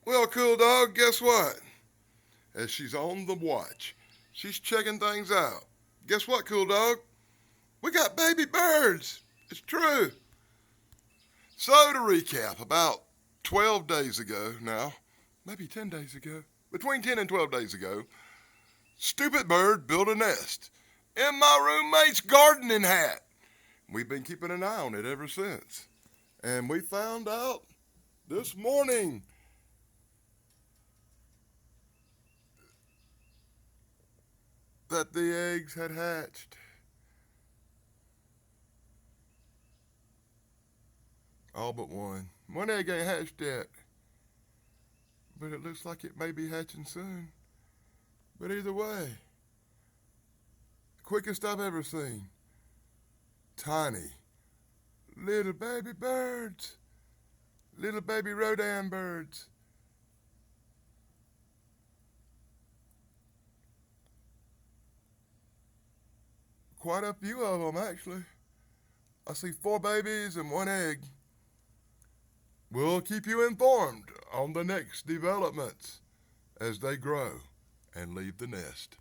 Well, cool dog, guess what? As she's on the watch, she's checking things out. Guess what, cool dog? We got baby birds. It's true. So, to recap, about 12 days ago now, maybe 10 days ago, between 10 and 12 days ago, Stupid Bird built a nest in my roommate's gardening hat. We've been keeping an eye on it ever since. And we found out this morning that the eggs had hatched. All but one. One egg ain't hatched yet, but it looks like it may be hatching soon. But either way, quickest I've ever seen. Tiny, little baby birds. Little baby Rodan birds. Quite a few of them, actually. I see 4 babies and 1 egg. We'll keep you informed on the next developments as they grow and leave the nest.